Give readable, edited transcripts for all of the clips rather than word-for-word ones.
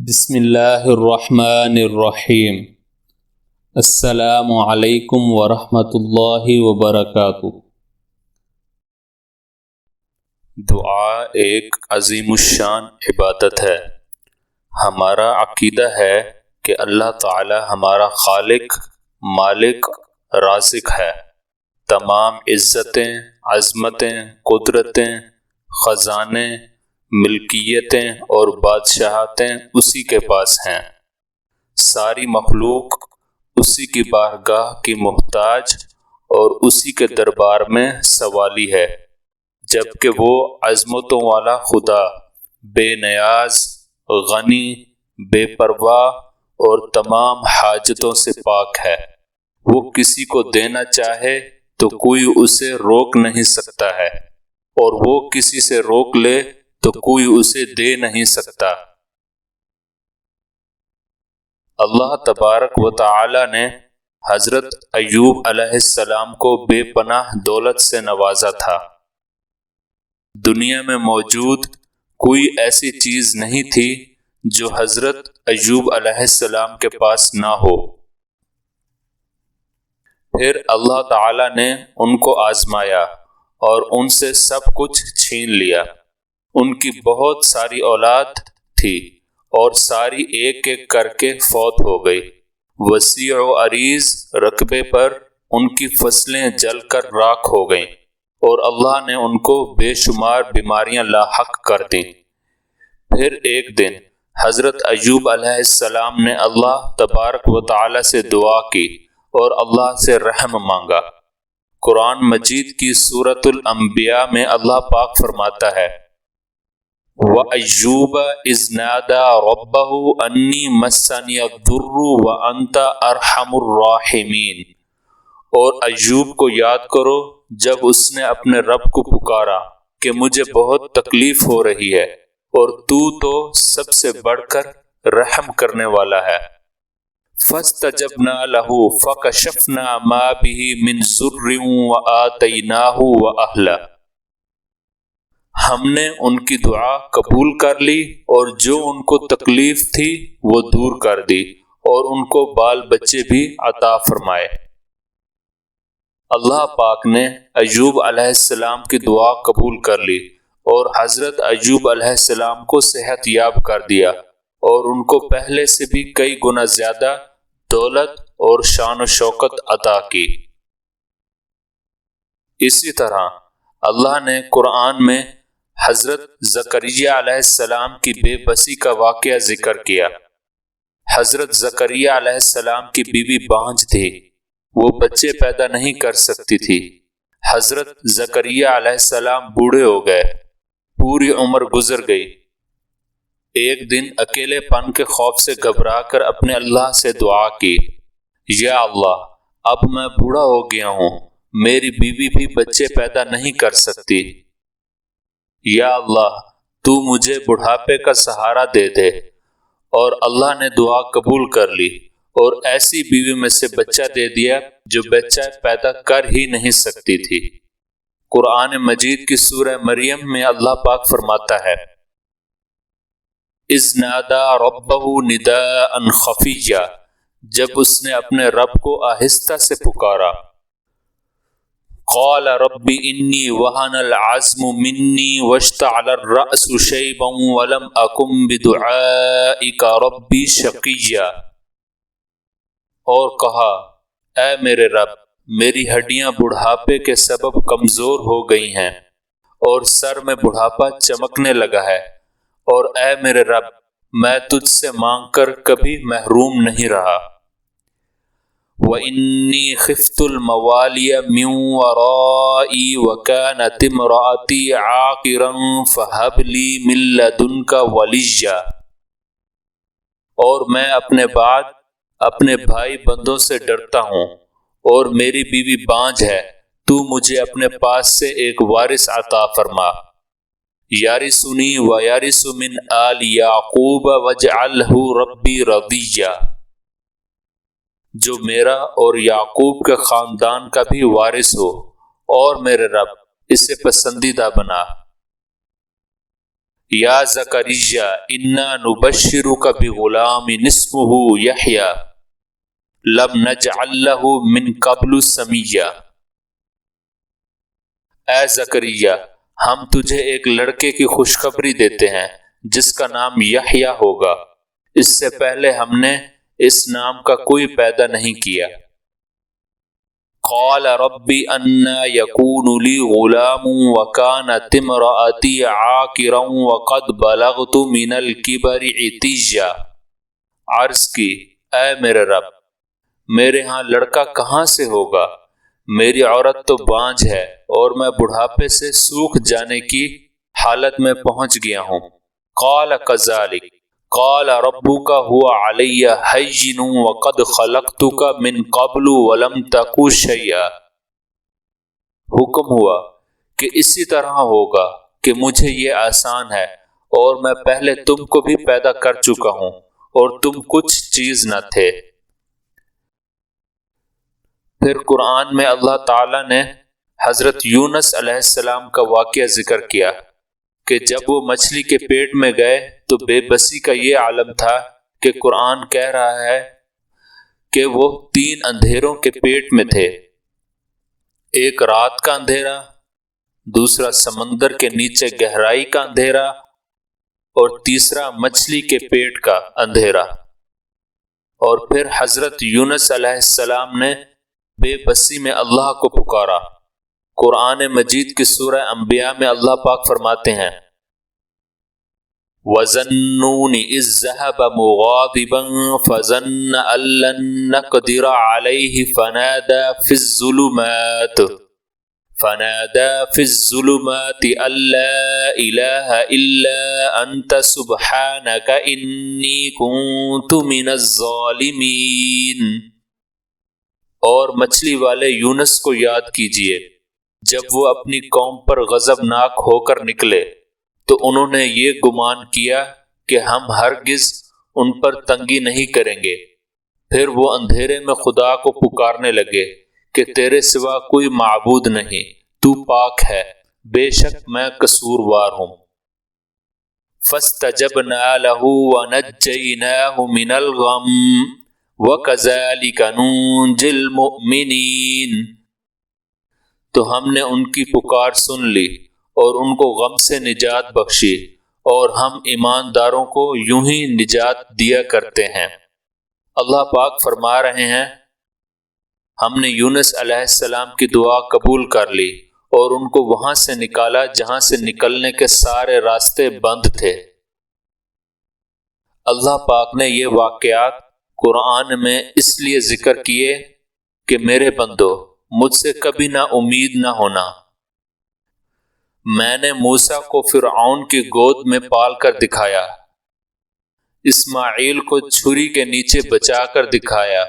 بسم اللہ الرحمن الرحیم۔ السلام علیکم ورحمۃ اللہ وبرکاتہ۔ دعا ایک عظیم الشان عبادت ہے۔ ہمارا عقیدہ ہے کہ اللہ تعالی ہمارا خالق، مالک، رازق ہے۔ تمام عزتیں، عظمتیں، قدرتیں، خزانے، ملکیتیں اور بادشاہتیں اسی کے پاس ہیں۔ ساری مخلوق اسی کی بارگاہ کی محتاج اور اسی کے دربار میں سوالی ہے، جبکہ وہ عظمتوں والا خدا بے نیاز، غنی، بے پرواہ اور تمام حاجتوں سے پاک ہے۔ وہ کسی کو دینا چاہے تو کوئی اسے روک نہیں سکتا ہے، اور وہ کسی سے روک لے تو کوئی اسے دے نہیں سکتا۔ اللہ تبارک و تعالی نے حضرت ایوب علیہ السلام کو بے پناہ دولت سے نوازا تھا۔ دنیا میں موجود کوئی ایسی چیز نہیں تھی جو حضرت ایوب علیہ السلام کے پاس نہ ہو۔ پھر اللہ تعالی نے ان کو آزمایا اور ان سے سب کچھ چھین لیا۔ ان کی بہت ساری اولاد تھی اور ساری ایک ایک کر کے فوت ہو گئی۔ وسیع و عریض رقبے پر ان کی فصلیں جل کر راکھ ہو گئیں، اور اللہ نے ان کو بے شمار بیماریاں لاحق کر دیں۔ پھر ایک دن حضرت ایوب علیہ السلام نے اللہ تبارک و تعالی سے دعا کی اور اللہ سے رحم مانگا۔ قرآن مجید کی سورۃ الانبیاء میں اللہ پاک فرماتا ہے، وَأَيُّوبَ إِذْ نَادَى رَبَّهُ أَنِّي مَسَّنِيَ الضُّرُّ وَأَنْتَ أَرْحَمُ الرَّاحِمِينَ۔ اور ایوب کو یاد کرو جب اس نے اپنے رب کو پکارا کہ مجھے بہت تکلیف ہو رہی ہے، اور تو سب سے بڑھ کر رحم کرنے والا ہے۔ فَاسْتَجَبْنَا لَهُ فَكَشَفْنَا مَا بِهِ مِنْ ضُرٍّ وَآتَيْنَاهُ وَأَهْلَهُ۔ ہم نے ان کی دعا قبول کر لی اور جو ان کو تکلیف تھی وہ دور کر دی، اور ان کو بال بچے بھی عطا فرمائے۔ اللہ پاک نے ایوب علیہ السلام کی دعا قبول کر لی اور حضرت ایوب علیہ السلام کو صحت یاب کر دیا، اور ان کو پہلے سے بھی کئی گنا زیادہ دولت اور شان و شوکت عطا کی۔ اسی طرح اللہ نے قرآن میں حضرت زکریا علیہ السلام کی بے بسی کا واقعہ ذکر کیا۔ حضرت زکریا علیہ السلام کی بیوی بانجھ تھی، وہ بچے پیدا نہیں کر سکتی تھی۔ حضرت زکریا علیہ السلام بوڑھے ہو گئے، پوری عمر گزر گئی۔ ایک دن اکیلے پن کے خوف سے گھبرا کر اپنے اللہ سے دعا کی، یا اللہ، اب میں بوڑھا ہو گیا ہوں، میری بیوی بھی بچے پیدا نہیں کر سکتی۔ یا اللہ، تو مجھے بڑھاپے کا سہارا دے دے۔ اور اللہ نے دعا قبول کر لی اور ایسی بیوی میں سے بچہ دے دیا جو بچہ پیدا کر ہی نہیں سکتی تھی۔ قرآن مجید کی سورہ مریم میں اللہ پاک فرماتا ہے، اذ نادى ربه نداء خفيا، جب اس نے اپنے رب کو آہستہ سے پکارا۔ قال رب انی وہن العظم منی واشتعل الرأس شیبا ولم اکن بدعائک ربی شقیا۔ اور کہا، اے میرے رب، میری ہڈیاں بڑھاپے کے سبب کمزور ہو گئی ہیں، اور سر میں بڑھاپا چمکنے لگا ہے، اور اے میرے رب، میں تجھ سے مانگ کر کبھی محروم نہیں رہا۔ وَإِنِّي خِفْتُ الْمَوَالِيَ مِنْ وَرَائِي وَكَانَتِ امْرَأَتِي عَاقِرًا فَهَبْ لِي مِنْ لَدُنْكَ وَلِيًّا۔ اور میں اپنے بعد اپنے بھائی بندوں سے ڈرتا ہوں، اور میری بیوی بانجھ ہے، تو مجھے اپنے پاس سے ایک وارث عطا فرما۔ یارثنی ویارث من آل یعقوب واجعلہ ربی رضیہ، جو میرا اور یعقوب کے خاندان کا بھی وارث ہو، اور میرے رب اسے پسندیدہ بنا۔ یا زکریا انا نبشرک بغلام اسمہ یحییٰ لم نجعل لہ من قبل سمیہ۔ اے زکریا، ہم تجھے ایک لڑکے کی خوشخبری دیتے ہیں جس کا نام یحییٰ ہوگا، اس سے پہلے ہم نے اس نام کا کوئی پیدا نہیں کیا۔ قال رب انا یکون لی غلام وکانت امرأتی عاقرا وقد بلغت من الکبر عتیہ۔ عرض کی، اے میرے رب، میرے ہاں لڑکا کہاں سے ہوگا؟ میری عورت تو بانجھ ہے اور میں بڑھاپے سے سوکھ جانے کی حالت میں پہنچ گیا ہوں۔ قال کذالک قال ربک هو علی ہین وقد خلقتک من قبل ولم تک شیئا۔ حکم ہوا کہ اسی طرح ہوگا کہ مجھے یہ آسان ہے اور میں پہلے تم کو بھی پیدا کر چکا ہوں اور تم کچھ چیز نہ تھے۔ پھر قرآن میں اللہ تعالیٰ نے حضرت یونس علیہ السلام کا واقعہ ذکر کیا کہ جب وہ مچھلی کے پیٹ میں گئے تو بے بسی کا یہ عالم تھا کہ قرآن کہہ رہا ہے کہ وہ 3 اندھیروں کے پیٹ میں تھے، ایک رات کا اندھیرا، دوسرا سمندر کے نیچے گہرائی کا اندھیرا اور تیسرا مچھلی کے پیٹ کا اندھیرا۔ اور پھر حضرت یونس علیہ السلام نے بے بسی میں اللہ کو پکارا۔ قرآن مجید کی سورہ انبیاء میں اللہ پاک فرماتے ہیں وَظَنُّونِ إِذْ ذَّهَبَ مُغَاضِبًا فَظَنَّ أَن لَّن نَّقْدِرَ عَلَيْهِ فَنَادَىٰ فِي الظُّلُمَاتِ أَن لَّا إِلَٰهَ إِلَّا أَنتَ سُبْحَانَكَ إِنِّي كُنتُ مِنَ الظَّالِمِينَ۔ اور مچھلی والے یونس کو یاد کیجئے جب وہ اپنی قوم پر غضبناک ہو کر نکلے تو انہوں نے یہ گمان کیا کہ ہم ہرگز ان پر تنگی نہیں کریں گے۔ پھر وہ اندھیرے میں خدا کو پکارنے لگے کہ تیرے سوا کوئی معبود نہیں، تو پاک ہے، بے شک میں قصوروار ہوں۔ فَاسْتَجَبْنَا لَهُ وَنَجَّيْنَاهُ مِنَ الْغَمِّ وَكَذَلِكَ نُنجِي الْمُؤْمِنِينَ۔ تو ہم نے ان کی پکار سن لی اور ان کو غم سے نجات بخشی، اور ہم ایمانداروں کو یوں ہی نجات دیا کرتے ہیں۔ اللہ پاک فرما رہے ہیں ہم نے یونس علیہ السلام کی دعا قبول کر لی اور ان کو وہاں سے نکالا جہاں سے نکلنے کے سارے راستے بند تھے۔ اللہ پاک نے یہ واقعات قرآن میں اس لیے ذکر کیے کہ میرے بندو مجھ سے کبھی نہ امید نہ ہونا۔ میں نے موسیٰ کو فرعون کی گود میں پال کر دکھایا، اسماعیل کو چھری کے نیچے بچا کر دکھایا،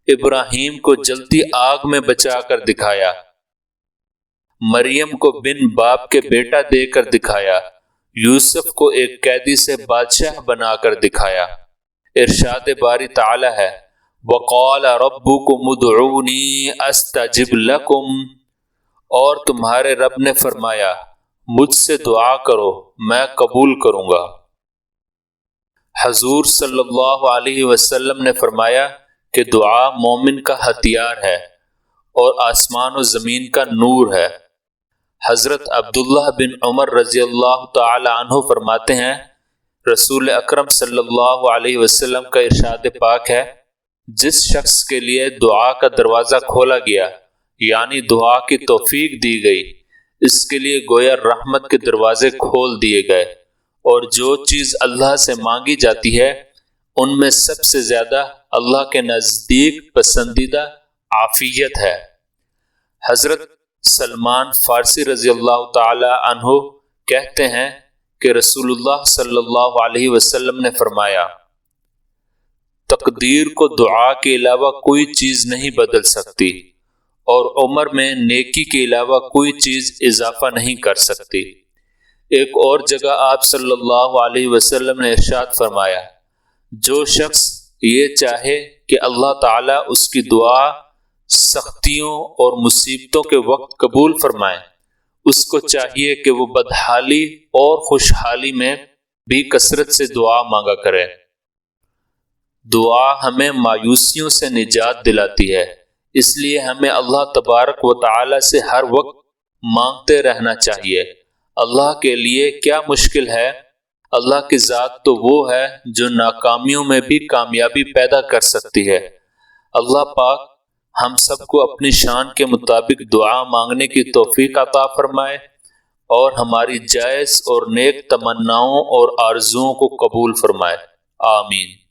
ابراہیم کو جلتی آگ میں بچا کر دکھایا، مریم کو بن باپ کے بیٹا دے کر دکھایا، یوسف کو ایک قیدی سے بادشاہ بنا کر دکھایا۔ ارشاد باری تعالی ہے وَقَالَ رَبُّكُمُ ادْعُونِي أَسْتَجِبْ لَكُمْ، اور تمہارے رب نے فرمایا مجھ سے دعا کرو میں قبول کروں گا۔ حضور صلی اللہ علیہ وسلم نے فرمایا کہ دعا مومن کا ہتھیار ہے اور آسمان و زمین کا نور ہے۔ حضرت عبداللہ بن عمر رضی اللہ تعالی عنہ فرماتے ہیں رسول اکرم صلی اللہ علیہ وسلم کا ارشاد پاک ہے جس شخص کے لیے دعا کا دروازہ کھولا گیا یعنی دعا کی توفیق دی گئی، اس کے لیے گویا رحمت کے دروازے کھول دیے گئے، اور جو چیز اللہ سے مانگی جاتی ہے ان میں سب سے زیادہ اللہ کے نزدیک پسندیدہ عافیت ہے۔ حضرت سلمان فارسی رضی اللہ تعالی عنہ کہتے ہیں کہ رسول اللہ صلی اللہ علیہ وسلم نے فرمایا تقدیر کو دعا کے علاوہ کوئی چیز نہیں بدل سکتی، اور عمر میں نیکی کے علاوہ کوئی چیز اضافہ نہیں کر سکتی۔ ایک اور جگہ آپ صلی اللہ علیہ وسلم نے ارشاد فرمایا جو شخص یہ چاہے کہ اللہ تعالیٰ اس کی دعا سختیوں اور مصیبتوں کے وقت قبول فرمائے، اس کو چاہیے کہ وہ بدحالی اور خوشحالی میں بھی کثرت سے دعا مانگا کرے۔ دعا ہمیں مایوسیوں سے نجات دلاتی ہے، اس لیے ہمیں اللہ تبارک و تعالی سے ہر وقت مانگتے رہنا چاہیے۔ اللہ کے لیے کیا مشکل ہے؟ اللہ کی ذات تو وہ ہے جو ناکامیوں میں بھی کامیابی پیدا کر سکتی ہے۔ اللہ پاک ہم سب کو اپنی شان کے مطابق دعا مانگنے کی توفیق عطا فرمائے اور ہماری جائز اور نیک تمناؤں اور آرزوؤں کو قبول فرمائے، آمین۔